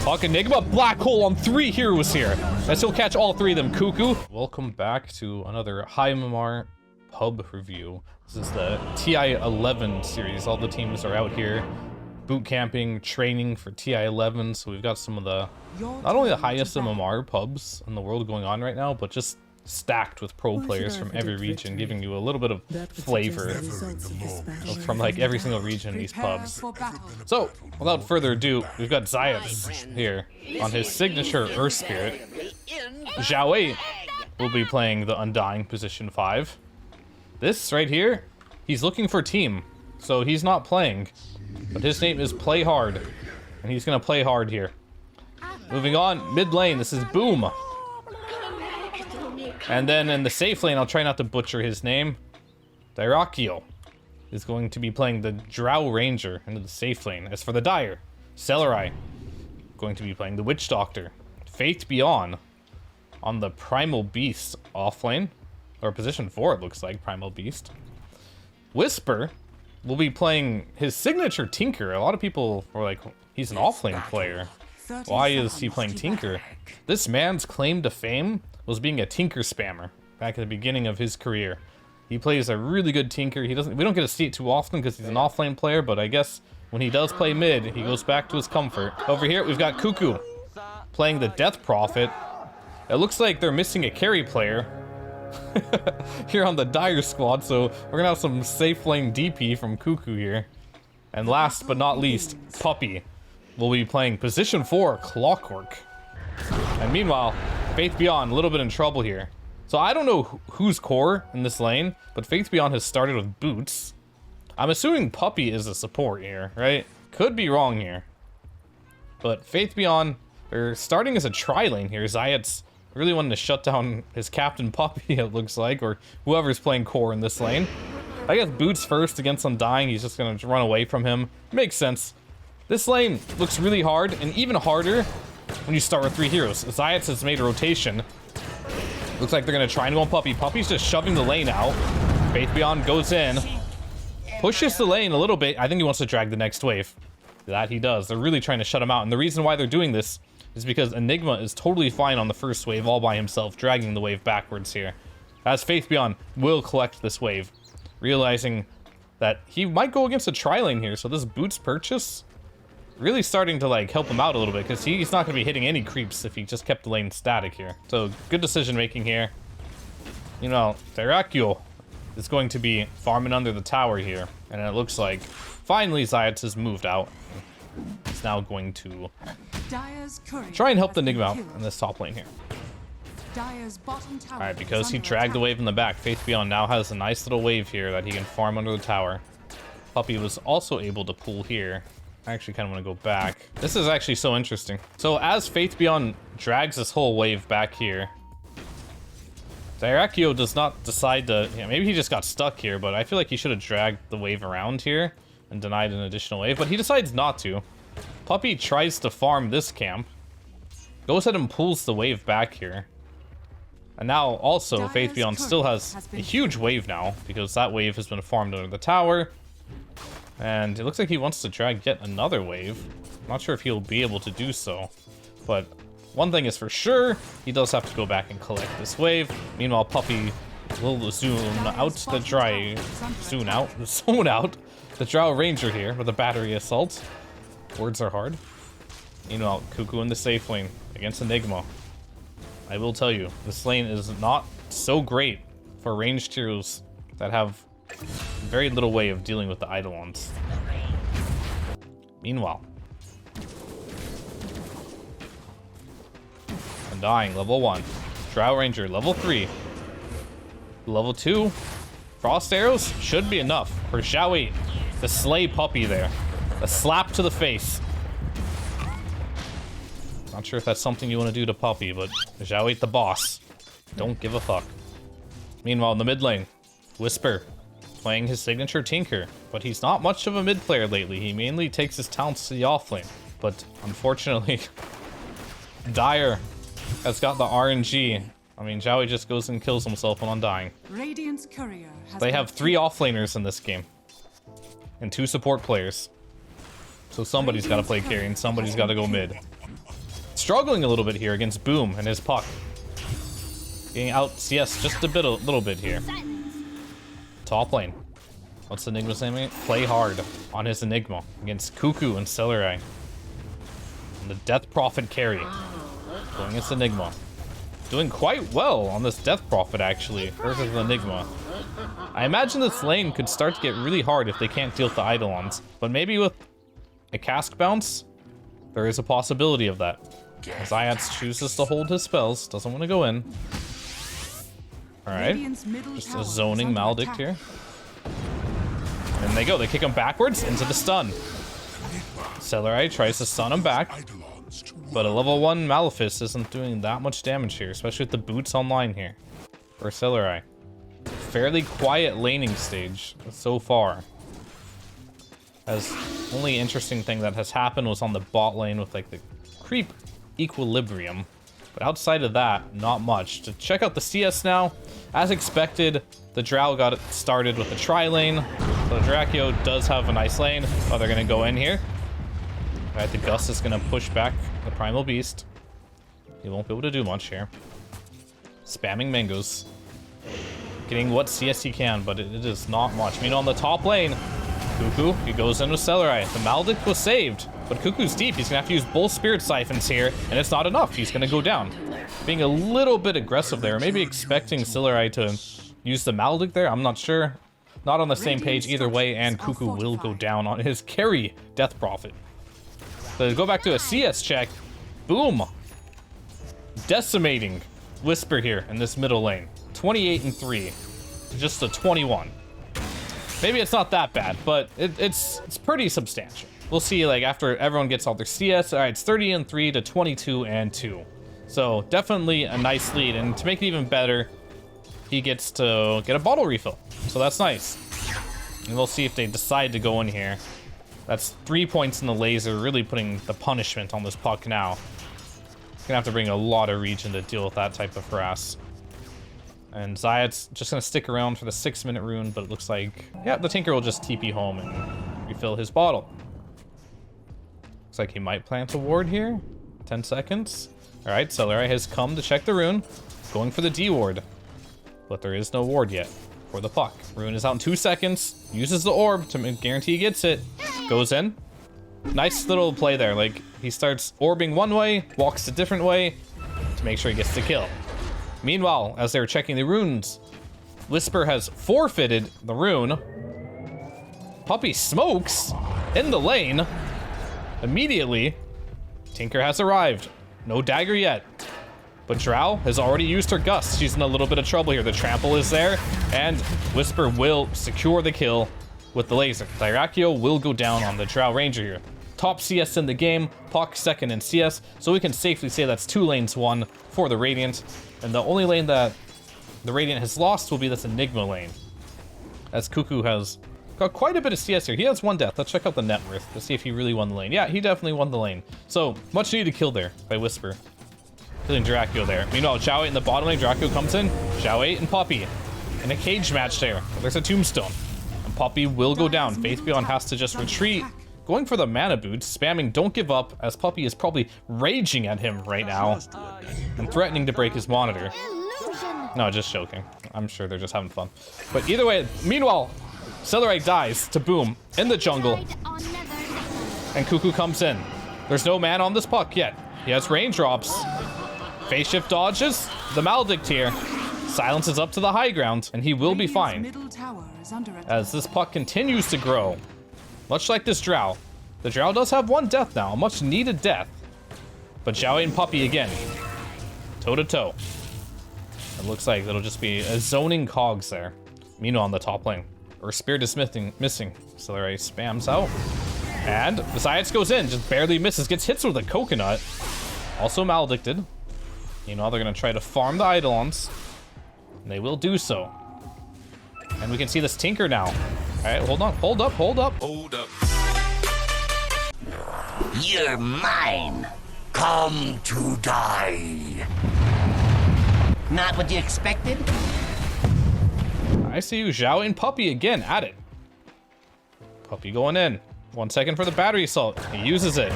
Fuck Enigma, black hole on 3 heroes here. I still catch all 3 of them, cuckoo. Welcome back to another High MMR pub review. This is the TI11 series. All the teams are out here boot camping, training for TI11. So we've got some of the, not only the highest MMR pubs in the world going on right now, but just stacked with pro players from every region, giving you a little bit of flavor from like every single region in these pubs. So, without further ado, we've got Zayats here on his signature Earth Spirit. Zhao Wei will be playing the Undying position 5. This right here, he's looking for team, so he's not playing, but his name is Play Hard, and he's gonna play hard here. Moving on, mid lane, this is Boom. And then in the safe lane, I'll try not to butcher his name. Dairakyo is going to be playing the Drow Ranger into the safe lane. As for the Dire, Celerai going to be playing the Witch Doctor. Faith Beyond on the Primal Beast off lane, or position 4 it looks like, Primal Beast. Whisper will be playing his signature Tinker. A lot of people were like, he's an offlane player. Why is he playing Tinker? This man's claim to fame was being a Tinker spammer back at the beginning of his career. He plays a really good Tinker. We don't get to see it too often because he's an offlane player, but I guess when he does play mid, he goes back to his comfort. Over here, we've got Cuckoo playing the Death Prophet. It looks like they're missing a carry player here on the Dire squad, so we're gonna have some safe lane DP from Cuckoo here. And last but not least, Puppy will be playing position 4, Clockwork. And meanwhile, Faith Beyond, a little bit in trouble here. So I don't know who's core in this lane, but Faith Beyond has started with Boots. I'm assuming Puppy is a support here, right? Could be wrong here. But Faith Beyond, they're starting as a tri-lane here. Zayat's really wanting to shut down his Captain Puppy, it looks like, or whoever's playing core in this lane. I guess Boots first against Undying, he's just gonna run away from him. Makes sense. This lane looks really hard, and even harder when you start with 3 heroes. Zayats has made a rotation. Looks like they're gonna try and go on Puppy. Puppy's just shoving the lane out. Faith Beyond goes in, pushes the lane a little bit. I think he wants to drag the next wave. That he does. They're really trying to shut him out, and the reason why they're doing this is because Enigma is totally fine on the first wave all by himself, dragging the wave backwards here. As Faith Beyond will collect this wave, realizing that he might go against a tri-lane here, so this Boots purchase really starting to like help him out a little bit, because he's not going to be hitting any creeps if he just kept the lane static here. So good decision making here. You know, Dairakyo is going to be farming under the tower here, and it looks like finally Zayats has moved out. He's now going to try and help the Enigma out in this top lane here. Alright, because he dragged the wave in the back, Faith Beyond now has a nice little wave here that he can farm under the tower. Puppy was also able to pull here. I actually kind of want to go back. This is actually so interesting. So as Faith Beyond drags this whole wave back here, Dairakyo does not decide to, maybe he just got stuck here, but I feel like he should have dragged the wave around here and denied an additional wave, but he decides not to. Puppy tries to farm this camp, goes ahead and pulls the wave back here. And now also Faith Beyond still has a huge wave now, because that wave has been farmed under the tower. And it looks like he wants to drag yet another wave. Not sure if he'll be able to do so, but one thing is for sure, he does have to go back and collect this wave. Meanwhile, Puppy will zone out the Drow Ranger here with a battery assault. Words are hard. Meanwhile, Cuckoo in the safe lane against Enigma. I will tell you, this lane is not so great for ranged heroes that have very little way of dealing with the Eidolons. Meanwhile, Undying, level 1. Drow Ranger, level 3. Level 2. Frost Arrows should be enough for Zhao Wei to slay Puppy there. A slap to the face. Not sure if that's something you want to do to Puppy, but Zhao Wei the boss. Don't give a fuck. Meanwhile, in the mid lane, Whisper playing his signature Tinker, but he's not much of a mid player lately. He mainly takes his talents to the offlane, but unfortunately, Dire has got the RNG. I mean, Zhao Wei just goes and kills himself on Undying. They have 3 offlaners in this game, and 2 support players. So somebody's got to play carry, and somebody's got to go mid. struggling a little bit here against Boom and his puck. Getting out CS just a little bit here. Top lane. What's Enigma's name? Play hard on his Enigma against Cuckoo and Celery. And the Death Prophet carry. Going against Enigma. Doing quite well on this Death Prophet, actually, versus Enigma. I imagine this lane could start to get really hard if they can't deal with the Eidolons. But maybe with a cask bounce, there is a possibility of that. Zayats chooses to hold his spells, doesn't want to go in. Alright, just a zoning Maledict here. And they go, they kick him backwards into the stun. Celery tries to stun him back, but a level 1 Malefice isn't doing that much damage here, especially with the boots online here for Celery. Fairly quiet laning stage so far. As only interesting thing that has happened was on the bot lane with like the creep equilibrium. But outside of that, not much. To check out the CS now, as expected, the Drow got it started with the tri-lane. So Draccio does have a nice lane. Oh, they're gonna go in here. Alright, the Gus is gonna push back the Primal Beast. He won't be able to do much here. Spamming mangoes. Getting what CS he can, but it is not much. Meanwhile, on the top lane, Cuckoo, he goes in with Celery. The Maledict was saved, but Cuckoo's deep. He's gonna have to use both Spirit Siphons here, and it's not enough. He's gonna go down. Being a little bit aggressive there, maybe expecting Celery to use the Maledict there, I'm not sure. Not on the same page either way, and Cuckoo will go down on his carry Death Prophet. So to go back to a CS check, Boom! Decimating Whisper here in this middle lane. 28-3 to just a 21. Maybe it's not that bad, but it's pretty substantial. We'll see, like, after everyone gets all their CS. All right, it's 30-3 to 22-2. So definitely a nice lead, and to make it even better, he gets to get a bottle refill. So that's nice. And we'll see if they decide to go in here. That's 3 points in the laser, really putting the punishment on this puck now. Gonna have to bring a lot of regen to deal with that type of harass. And Zayat's just gonna stick around for the 6-minute rune, but it looks like, yeah, the Tinker will just TP home and refill his bottle. Looks like he might plant a ward here. 10 seconds. All right, Celery has come to check the rune, going for the D ward, but there is no ward yet for the puck. Rune is out in 2 seconds, uses the orb to guarantee he gets it, goes in. Nice little play there, like he starts orbing one way, walks a different way to make sure he gets the kill. Meanwhile, as they're checking the runes, Whisper has forfeited the rune. Puppy smokes in the lane. Immediately, Tinker has arrived. No dagger yet. But Drow has already used her Gust. She's in a little bit of trouble here. The trample is there, and Whisper will secure the kill with the laser. Dyrachio will go down on the Drow Ranger here. Top CS in the game, Puck second in CS, so we can safely say that's 2 lanes won for the Radiant. And the only lane that the Radiant has lost will be this Enigma lane, as Cuckoo has got quite a bit of CS here. He has 1 death. Let's check out the net worth to see if he really won the lane. Yeah, he definitely won the lane. So, much needed kill there by Whisper. Killing Draccio there. Meanwhile, Xiao 8 in the bottom lane. Draccio comes in. Xiao 8 and Poppy in a cage match there. There's a tombstone. And Poppy will go down. Faith Beyond has to just retreat. Going for the mana boots, spamming Don't Give Up, as Poppy is probably raging at him right now and threatening to break his monitor. No, just joking. I'm sure they're just having fun. But either way, meanwhile, Celery dies to Boom in the jungle, and Cuckoo comes in. There's no man on this puck yet. He has raindrops. Phase shift dodges. The Maledict here silences up to the high ground, and he will be fine. As this puck continues to grow, much like this Drow. The Drow does have 1 death now, a much needed death. But Xiao and Puppy again, toe to toe. It looks like it'll just be a zoning cogs there. Meanwhile on the top lane, or Spirit is missing. Celery spams out. And Zayats goes in, just barely misses, gets hits with a coconut. Also maledicted. You know, they're gonna try to farm the Eidolons. And they will do so. And we can see this Tinker now. All right, hold on, hold up. Hold up. You're mine. Come to die. Not what you expected? I see you, Xiao and Puppy again at it. Puppy going in. 1 second for the battery assault. He uses it.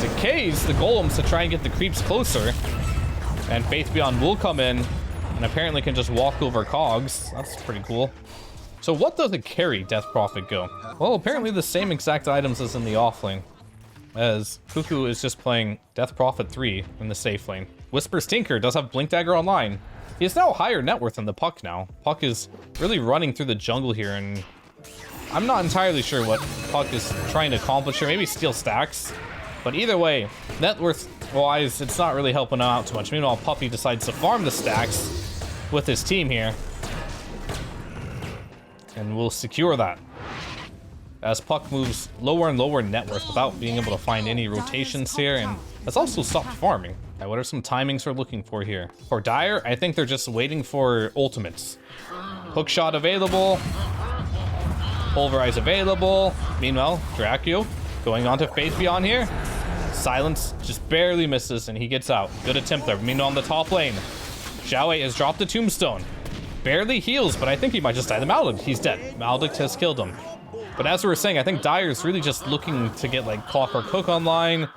decays the golems to try and get the creeps closer. And Faith Beyond will come in and apparently can just walk over cogs. That's pretty cool. So what does a carry Death Prophet go? Well, apparently the same exact items as in the off lane, as Cuckoo is just playing Death Prophet 3 in the safe lane. Whisper's Tinker does have Blink Dagger online. He is now higher net worth than the Puck now. Puck is really running through the jungle here, and I'm not entirely sure what Puck is trying to accomplish here. Maybe steal stacks. But either way, net worth wise, it's not really helping out too much. Meanwhile, Puppy decides to farm the stacks with his team here. And we'll secure that. As Puck moves lower and lower net worth without being able to find any rotations here, and has also stopped farming. Right, what are some timings we're looking for here? For Dire, I think they're just waiting for ultimates. Hookshot available. Pulverize available. Meanwhile, Dracula going on to Faith Beyond here. Silence just barely misses and he gets out. Good attempt there. Meanwhile, on the top lane, Xiaowei has dropped the tombstone. Barely heals, but I think he might just die. The Maledict, he's dead. Maledict has killed him. But as we were saying, I think Dire's really just looking to get like Clockwork Hook online,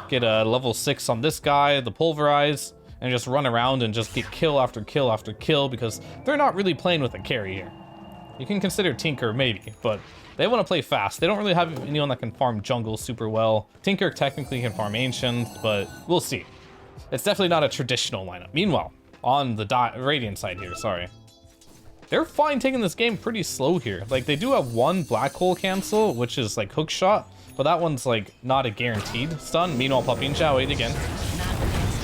get a level 6 on this guy, the Pulverize, and just run around and just get kill after kill after kill, because they're not really playing with a carry here. You can consider Tinker maybe, but they want to play fast. They don't really have anyone that can farm jungle super well. Tinker technically can farm Ancient, but we'll see. It's definitely not a traditional lineup. Meanwhile, on the Radiant side here, sorry. They're fine taking this game pretty slow here. Like, they do have one black hole cancel, which is like hook shot, but that one's like not a guaranteed stun. Meanwhile, Puppy and Xiaowei again.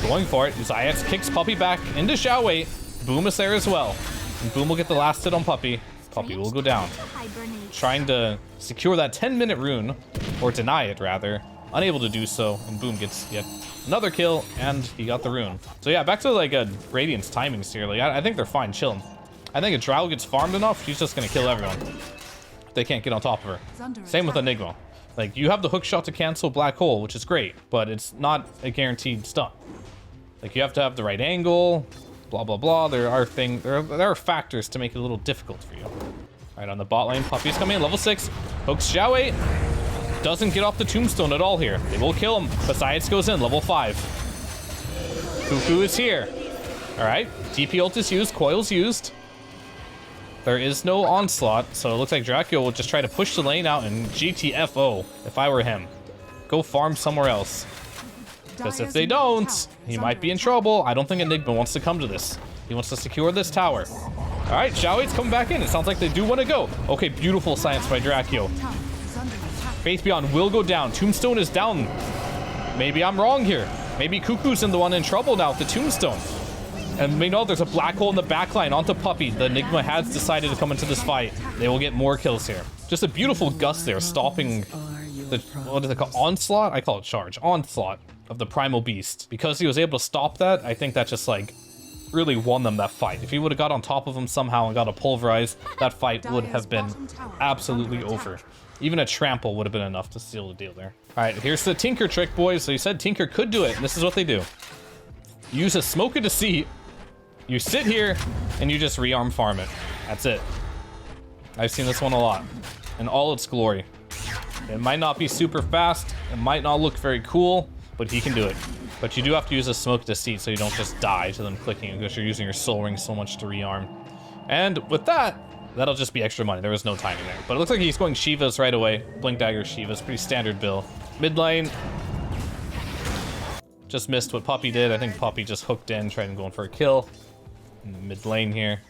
Going for it. Zayac kicks Puppy back into Xiaowei. Boom is there as well. And Boom will get the last hit on Puppy. Puppy will go down. Trying to secure that 10-minute rune, or deny it rather. Unable to do so, and Boom gets yet another kill, and he got the rune. So yeah, back to like a Radiant's timings here. Like, I think they're fine chilling. I think if Drow gets farmed enough, she's just gonna kill everyone. They can't get on top of her. Same with Enigma. Like, you have the hook shot to cancel Black Hole, which is great, but it's not a guaranteed stun. Like, you have to have the right angle, blah blah blah. There are factors to make it a little difficult for you. All right, on the bot lane, Puppy's coming in, level 6. Hooks Xiaowei. Doesn't get off the tombstone at all here. They will kill him. Besides goes in, level 5. Cuckoo is here. All right, TP ult is used, coil's used. There is no onslaught, so it looks like Dracula will just try to push the lane out and GTFO if I were him. Go farm somewhere else. Because if they don't, he might be in trouble. I don't think Enigma wants to come to this. He wants to secure this tower. All right, Xiaowei's coming back in. It sounds like they do want to go. Okay, beautiful science by Dracula. Faith Beyond will go down. Tombstone is down. Maybe I'm wrong here. Maybe Cuckoo's the one in trouble now with the Tombstone. And we know there's a black hole in the backline onto Puppy. The Enigma has decided to come into this fight. They will get more kills here. Just a beautiful gust there, stopping the, what is it called? Onslaught? I call it charge. Onslaught of the Primal Beast. Because he was able to stop that, I think that just like really won them that fight. If he would have got on top of him somehow and got a Pulverize, that fight would have been absolutely over. Even a trample would have been enough to seal the deal there. All right, here's the Tinker trick, boys. So you said Tinker could do it, and this is what they do. Use a Smoke of Deceit. You sit here, and you just rearm farm it. That's it. I've seen this one a lot, in all its glory. It might not be super fast, it might not look very cool, but he can do it. But you do have to use a Smoke Deceit so you don't just die to them clicking because you're using your Soul Ring so much to rearm. And with that, that'll just be extra money. There was no timing there. But it looks like he's going Shivas right away. Blink Dagger Shivas, pretty standard bill. Mid lane. Just missed what Puppy did. I think Puppy just hooked in, trying to go in for a kill. In the mid lane here.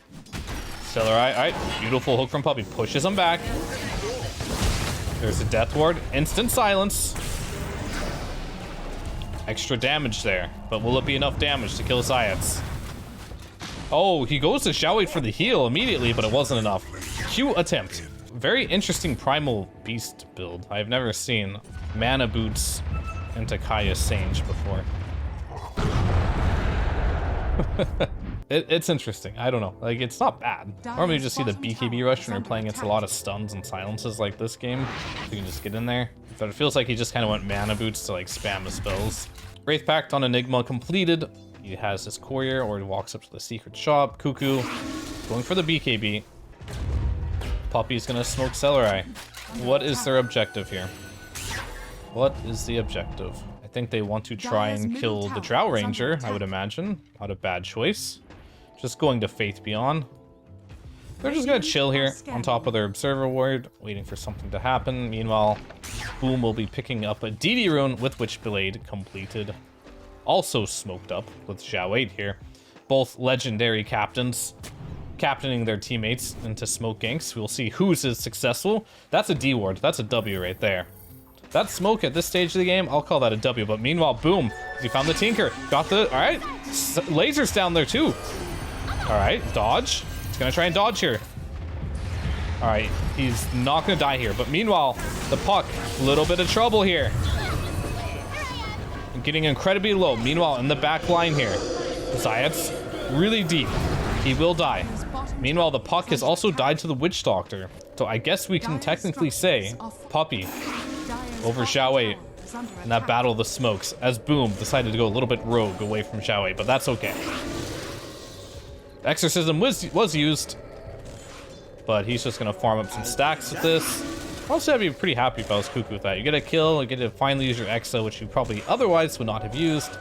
Stellar Eye. All right, beautiful hook from Puppy. Pushes him back. There's a Death Ward. Instant silence. Extra damage there. But will it be enough damage to kill Zayac? Oh, he goes to Xiaowei for the heal immediately, but it wasn't enough. Cute attempt. Very interesting Primal Beast build. I've never seen Mana Boots into Kaya Sage before. It's interesting. I don't know. Like, it's not bad. Normally you just see the BKB rush when you're playing against a lot of stuns and silences like this game. You can just get in there. But it feels like he just kind of went Mana Boots to like spam the spells. Wraith Pact on Enigma completed. He has his courier, or he walks up to the secret shop. Cuckoo going for the BKB. Puppy's gonna smoke Celery. What is their objective here? What is the objective? I think they want to try and kill the Drow Ranger, I would imagine. Not a bad choice. Just going to Faith Beyond. They're just gonna chill here on top of their Observer Ward, waiting for something to happen. Meanwhile, Boom will be picking up a DD rune with Witchblade completed. Also smoked up with Zhao 8 here. Both legendary captains captaining their teammates into smoke ganks. We'll see whose is successful. That's a D ward. That's a W right there. That smoke at this stage of the game, I'll call that a W. But meanwhile, Boom, he found the Tinker. Got the, all right, lasers down there too. All right, dodge. He's gonna try and dodge here. All right, he's not gonna die here. But meanwhile, the Puck, a little bit of trouble here. Getting incredibly low. Meanwhile, in the back line here, Zayat's really deep. He will die. Meanwhile, the Puck has also died to the Witch Doctor. So I guess we can technically say Puppy over Zhao 8 in that Battle of the Smokes, as Boom decided to go a little bit rogue away from Zhao 8, but that's okay. Exorcism was used, but he's just going to farm up some stacks with this. Also, I'd be pretty happy if I was Cuckoo with that. You get a kill, you get to finally use your Exa, which you probably otherwise would not have used.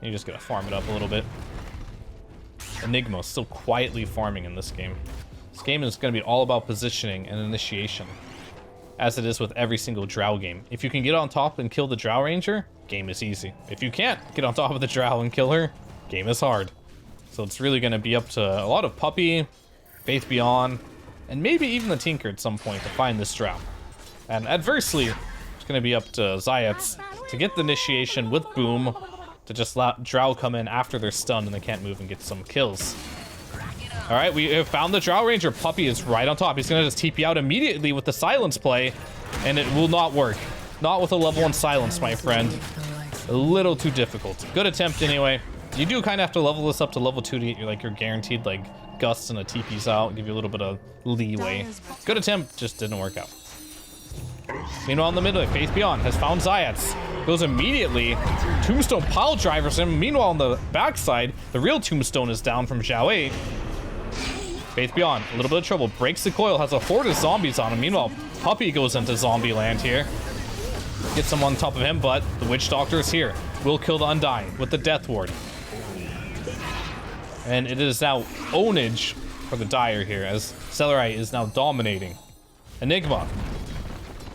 You're just going to farm it up a little bit. Enigma still quietly farming in this game. This game is going to be all about positioning and initiation, as it is with every single Drow game. If you can get on top and kill the Drow Ranger, game is easy. If you can't get on top of the Drow and kill her, game is hard. So it's really going to be up to a lot of Puppy, Faith Beyond, and maybe even the Tinker at some point to find this Drow. And adversely, it's going to be up to Zayats to get the initiation with Boom, to just let Drow come in after they're stunned and they can't move and get some kills. All right, we have found the Drow Ranger. Puppy is right on top. He's going to just TP out immediately with the silence play, and it will not work. Not with a level 1 silence, my friend. A little too difficult. Good attempt anyway. You do kind of have to level this up to level 2 to get you're guaranteed like gusts and a TP's out, give you a little bit of leeway. Good attempt, just didn't work out. Meanwhile, in the middle, Faith Beyond has found Zayats. Goes immediately. Tombstone pile drivers him. Meanwhile, on the backside, the real Tombstone is down from Zhao 8. Faith Beyond, a little bit of trouble. Breaks the coil, has a horde of zombies on him. Meanwhile, Puppy goes into zombie land here. Gets him on top of him, but the Witch Doctor is here. Will kill the Undying with the Death Ward. And it is now ownage for the Dire here, as Celerai is now dominating. Enigma,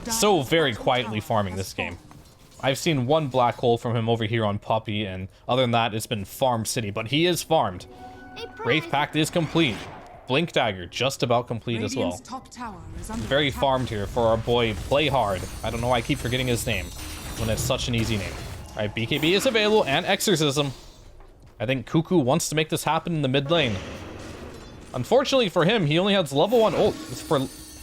so very quietly farming this game. I've seen one black hole from him over here on Puppy, and other than that, it's been Farm City, but he is farmed. Wraith Pact is complete. Blink Dagger, just about complete as well. Very farmed here for our boy Play Hard. I don't know why I keep forgetting his name when it's such an easy name. All right, BKB is available, and Exorcism. I think Cuckoo wants to make this happen in the mid lane. Unfortunately for him, he only has level 1 ult.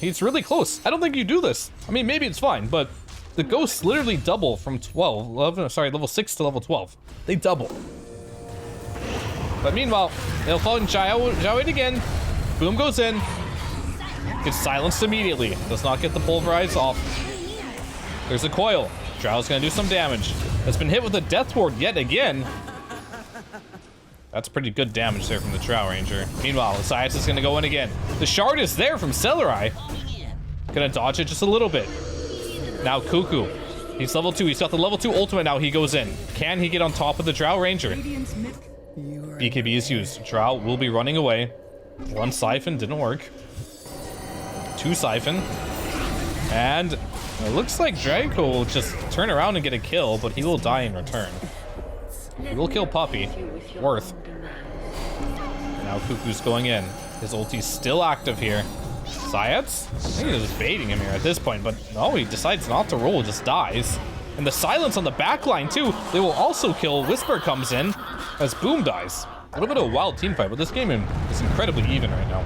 He's really close. I don't think you do this. I mean, maybe it's fine, but the ghosts literally double from level 6 to level 12. They double. But meanwhile, they'll fall in Zhao 8 again. Boom goes in. Gets silenced immediately. Does not get the pulverize off. There's a coil. Zhao's gonna do some damage. Has been hit with a Death Ward yet again. That's pretty good damage there from the Drow Ranger. Meanwhile, Esias is gonna go in again. The shard is there from Celerai. Gonna dodge it just a little bit. Now Cuckoo. He's level 2. He's got the level 2 ultimate now. He goes in. Can he get on top of the Drow Ranger? BKB is used. Drow will be running away. 1 Siphon didn't work. 2 Siphon. And it looks like Draco will just turn around and get a kill, but he will die in return. He will kill Puppy. Worth. Now Cuckoo's going in. His ulti's still active here. Zayats? I think he's just baiting him here at this point, but no, he decides not to roll, just dies. And the silence on the backline too, they will also kill. Whisper comes in as Boom dies. A little bit of a wild team fight, but this game is incredibly even right now.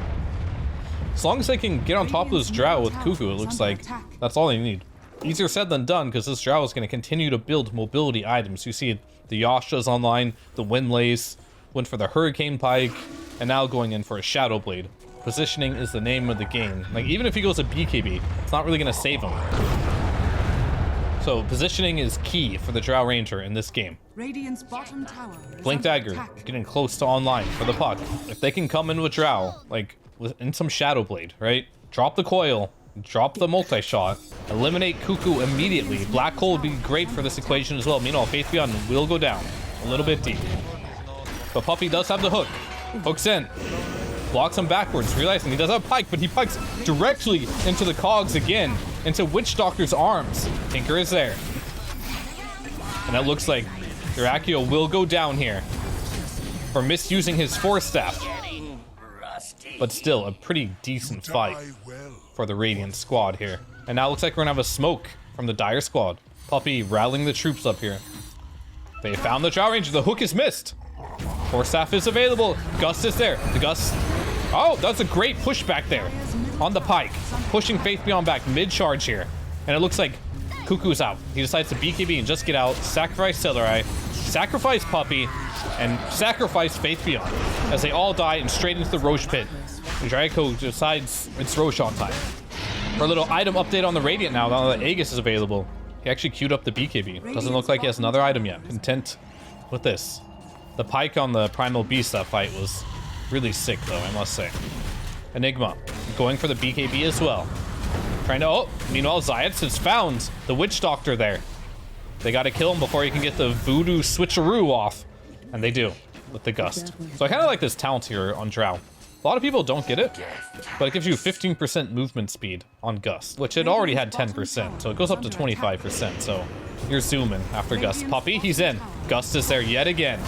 As long as they can get on top of this Drow with Cuckoo, it looks like that's all they need. Easier said than done, because this Drow is going to continue to build mobility items. You see the Yasha's online, the Windlace, went for the Hurricane Pike, and now going in for a Shadow Blade. Positioning is the name of the game. Like, even if he goes a BKB, it's not really going to save him. So positioning is key for the Drow Ranger in this game. Radiant's bottom tower Blink Dagger getting close to online for the Puck. If they can come in with Drow, like in some Shadow Blade, right? Drop the coil, Drop the multi-shot. Eliminate Cuckoo immediately. Black hole would be great for this equation as well. Meanwhile, Faith Beyond will go down a little bit deep. But Puppy does have the hook. Hooks in. Blocks him backwards, realizing he does have a pike, but he pikes directly into the cogs again, into Witch Doctor's arms. Tinker is there. And it looks like Dracula will go down here for misusing his Force Staff. But still, a pretty decent fight for the Radiant squad here. And now it looks like we're gonna have a smoke from the Dire squad. Puppy rallying the troops up here. They found the Drow Ranger. The hook is missed. Force Staff is available. Gust is there. The Gust. Oh, that's a great pushback there on the pike. Pushing Faith Beyond back mid-charge here. And it looks like Cuckoo's out. He decides to BKB and just get out. Sacrifice Celerai. Sacrifice Puppy. And sacrifice Faith Beyond. As they all die and straight into the Roche pit. And Draco decides it's Roshan time. For a little item update on the Radiant now that Aegis is available. He actually queued up the BKB. Doesn't look like he has another item yet. Content with this. The pike on the Primal Beast that fight was really sick though, I must say. Enigma going for the BKB as well. Trying to, oh, meanwhile Zayats has found the Witch Doctor there. They gotta kill him before he can get the voodoo switcheroo off. And they do, with the Gust. So I kinda like this talent here on Drow. A lot of people don't get it, but it gives you 15% movement speed on Gust, which it already had 10%, so it goes up to 25%, so you're zooming after Gust. Puppy, he's in. Gust is there yet again.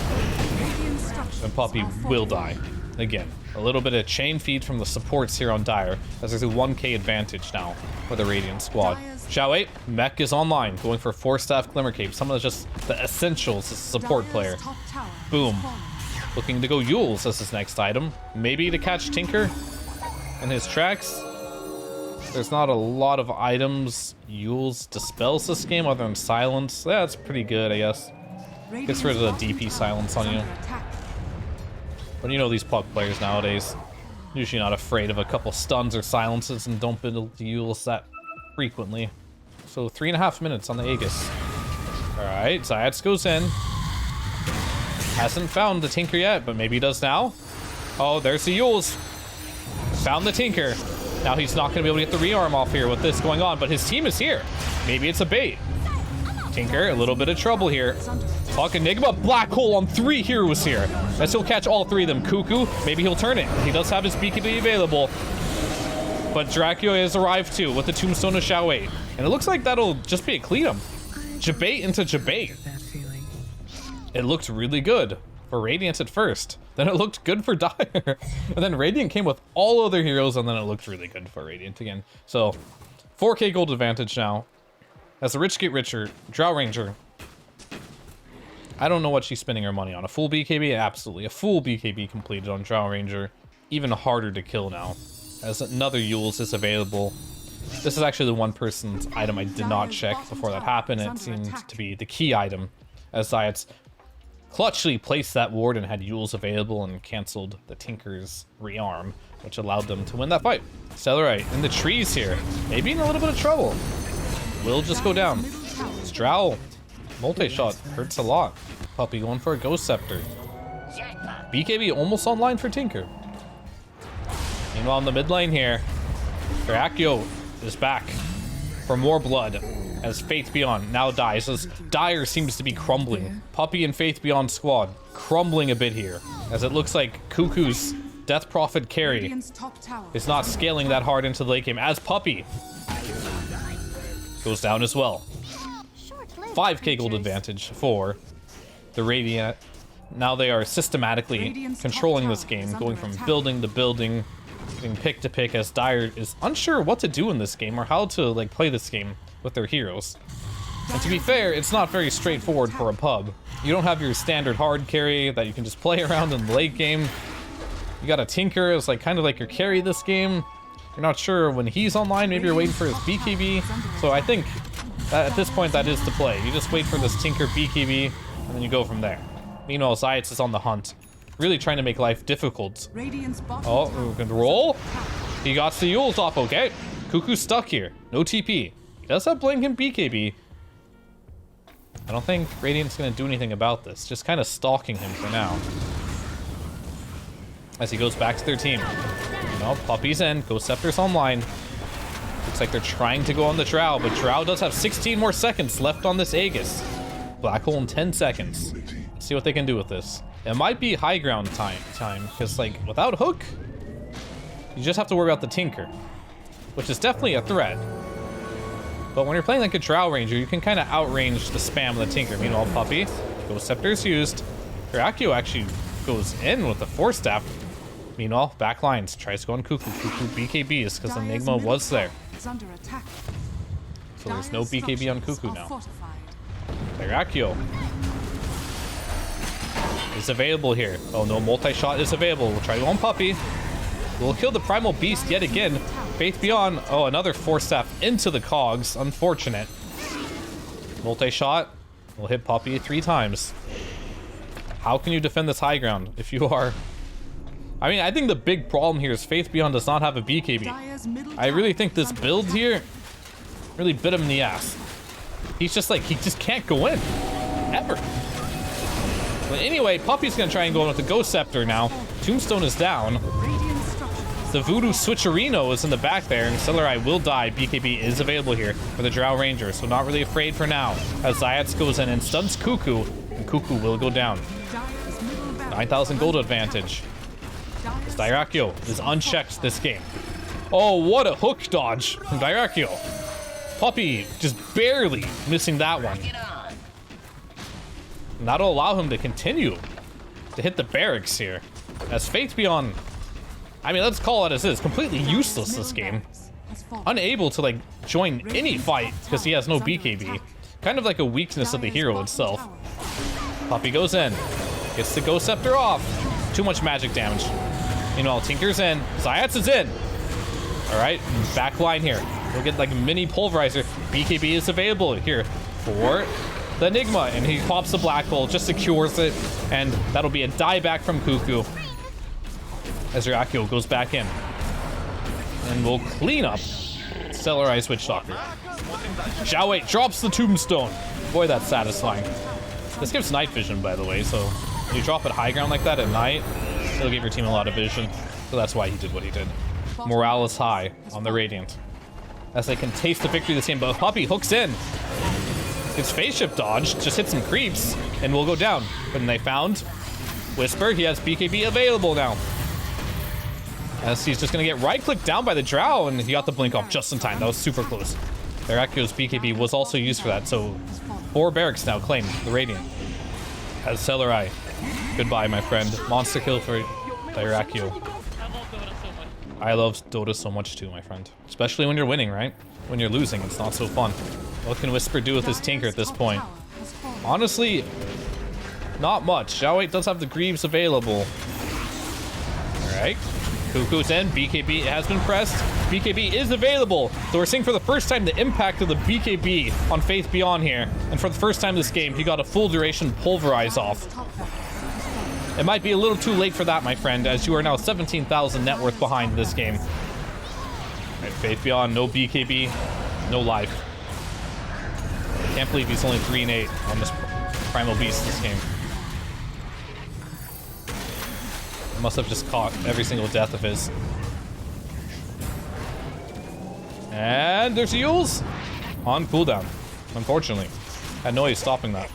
And Puppy will die again. A little bit of chain feed from the supports here on Dire, as there's a 1k advantage now for the Radiant squad. Shall we? Mech is online, going for Force Staff Glimmer Cape, some of just the essentials as a support player. Boom. Looking to go Yules as his next item. Maybe to catch Tinker in his tracks. There's not a lot of items Yules dispels this game other than Silence. Yeah, that's pretty good, I guess. Gets rid of the DP Silence on you. But you know these puck players nowadays. Usually not afraid of a couple stuns or silences and don't build Yules that frequently. So 3.5 minutes on the Aegis. Alright, Zayats goes in. Hasn't found the Tinker yet, but maybe he does now. Oh, there's the Yules. Found the Tinker. Now he's not going to be able to get the rearm off here with this going on, but his team is here. Maybe it's a bait. Tinker, a little bit of trouble here. Fuck Enigma, Black Hole on 3 heroes here. As he'll catch all 3 of them. Cuckoo, maybe he'll turn it. He does have his BKB available. But Dracula has arrived too with the Tombstone of Shao Wei. And it looks like that'll just be a Cleatum. Jabate into Jabate. It looked really good for Radiant at first. Then it looked good for Dire. And then Radiant came with all other heroes, and then it looked really good for Radiant again. So, 4k gold advantage now. As the rich get richer, Drow Ranger. I don't know what she's spending her money on. A full BKB? Absolutely. A full BKB completed on Drow Ranger. Even harder to kill now, as another Yules is available. This is actually the one person's item I did not check before that happened. It seemed to be the key item, as Zayats clutchly placed that ward and had Yules available and canceled the Tinker's rearm, which allowed them to win that fight. Celerai in the trees here, maybe in a little bit of trouble. Will just go down. Drow multi-shot hurts a lot. Puppy going for a Ghost Scepter. BKB almost online for Tinker. Meanwhile in the mid lane here, Dracula is back for more blood. As Faith Beyond now dies, as Dire seems to be crumbling. Puppy and Faith Beyond squad crumbling a bit here, as it looks like Cuckoo's Death Prophet carry is not scaling that hard into the late game, as Puppy goes down as well. 5k gold advantage for the Radiant. Now they are systematically controlling this game, going from building to building, getting pick to pick, as Dire is unsure what to do in this game or how to like play this game with their heroes. And to be fair, it's not very straightforward for a pub. You don't have your standard hard carry that you can just play around in the late game. You got a Tinker as like kind of like your carry this game. You're not sure when he's online, maybe you're waiting for his BKB. So I think that at this point that is the play. You just wait for this Tinker BKB and then you go from there. Meanwhile, Zayats is on the hunt, really trying to make life difficult. Oh, we can roll. He got the Yules off, okay. Cuckoo's stuck here, no TP. He does have Blink and BKB. I don't think Radiant's gonna do anything about this. Just kind of stalking him for now. As he goes back to their team. No, Puppy's in, Ghost Scepter's online. Looks like they're trying to go on the Drow, but Drow does have 16 more seconds left on this Aegis. Black hole in 10 seconds. Let's see what they can do with this. It might be high ground time, because like without Hook, you just have to worry about the Tinker, which is definitely a threat. But when you're playing like a Drow Ranger, you can kind of outrange the spam of the Tinker. Meanwhile, Puppy, Ghost Scepter is used. Dracula actually goes in with the Force Staff. Meanwhile, back lines, tries to go on Cuckoo. Cuckoo BKBs because Enigma was there. So there's no BKB on Cuckoo now. Dracula is available here. Oh no, multi-shot is available. We'll try to go on Puppy. We'll kill the Primal Beast yet again. Faith Beyond. Oh, another Force Staff into the cogs. Unfortunate. Multi-shot. We'll hit Puppy 3 times. How can you defend this high ground if you are... I mean, I think the big problem here is Faith Beyond does not have a BKB. I really think this build here really bit him in the ass. He's just like, he just can't go in. Ever. But anyway, Puppy's gonna try and go in with the Ghost Scepter now. Tombstone is down. The Voodoo Switcherino is in the back there, and Celerai will die. BKB is available here for the Drow Ranger, so not really afraid for now. As Zayats goes in and stuns Cuckoo, and Cuckoo will go down. 9,000 gold advantage. Dyrachio is unchecked this game. Oh, what a hook dodge from Dyrachio. Puppy just barely missing that one. And that'll allow him to continue to hit the barracks here. As Faith Beyond, I mean, let's call it as is, completely useless this game. Unable to like join any fight because he has no BKB. Kind of like a weakness of the hero itself. Puppy goes in, gets the Ghost Scepter off. Too much magic damage. Meanwhile, Tinker's in, Zayats is in. All right, back line here. We'll get like a mini pulverizer. BKB is available here for the Enigma, and he pops the black hole, just secures it, and that'll be a dieback from Cuckoo. As Ryakio goes back in. And we'll clean up Stellarize Witchstalker. Zhao Wei drops the Tombstone. Boy, that's satisfying. This gives night vision, by the way, so when you drop it high ground like that at night, it'll give your team a lot of vision. So that's why he did what he did. Morale is high on the Radiant, as they can taste the victory this game, but Puppy hooks in. His spaceship dodge just hit some creeps, and will go down. But then they found Whisper. He has BKB available now. As he's just gonna get right-clicked down by the Drow, and he got the blink off just in time. That was super close. Dyrachio's BKB was also used for that, so 4 barracks now claimed the Radiant. As Celerai, goodbye, my friend. Monster kill for Dyrachio. I love Dota so much too, my friend. Especially when you're winning, right? When you're losing, it's not so fun. What can Whisper do with his Tinker at this point? Honestly, not much. Zhao Wei does have the Greaves available. Alright. Cuckoo's in. BKB has been pressed. BKB is available. So we're seeing for the first time the impact of the BKB on Faith Beyond here. And for the first time this game, he got a full duration pulverize off. It might be a little too late for that, my friend, as you are now 17,000 net worth behind this game. Alright, Faith Beyond, no BKB, no life. I can't believe he's only 3 and 8 on this Primal Beast this game. I must have just caught every single death of his. And there's Yules on cooldown, unfortunately. Had no way of stopping that.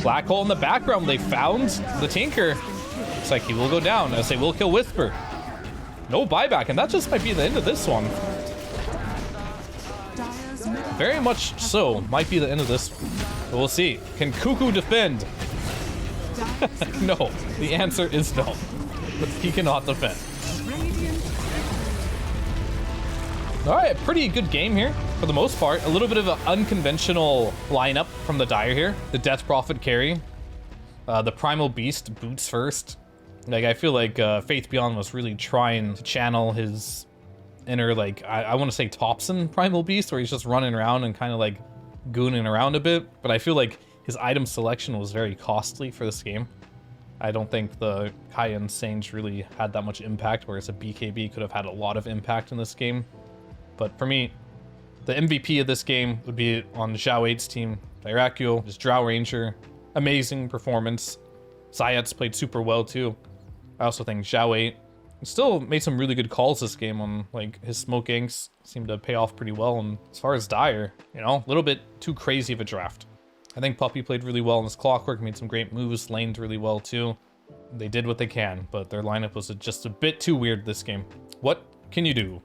Black hole in the background. They found the Tinker. Looks like he will go down as they will kill Whisper. No buyback, and that just might be the end of this one. Very much so. Might be the end of this. But we'll see. Can Cuckoo defend? No. The answer is no. He cannot defend. Alright, pretty good game here for the most part. A little bit of an unconventional lineup from the Dire here. The Death Prophet carry. The Primal Beast boots first. Like, I feel like Faith Beyond was really trying to channel his inner, like, I want to say Thompson Primal Beast, where he's just running around and kind of like gooning around a bit. But I feel like his item selection was very costly for this game. I don't think the high-end Sage really had that much impact, whereas a BKB could have had a lot of impact in this game. But for me, the MVP of this game would be on Zhao Wei's team. Dyrachio, his Drow Ranger, amazing performance. Zayats played super well too. I also think Zhao Wei Still made some really good calls this game on, like, his smoke inks seemed to pay off pretty well. And as far as Dyer, you know, a little bit too crazy of a draft. I think Puppy played really well in his clockwork, made some great moves, laned really well too. They did what they can, but their lineup was just a bit too weird this game. What can you do?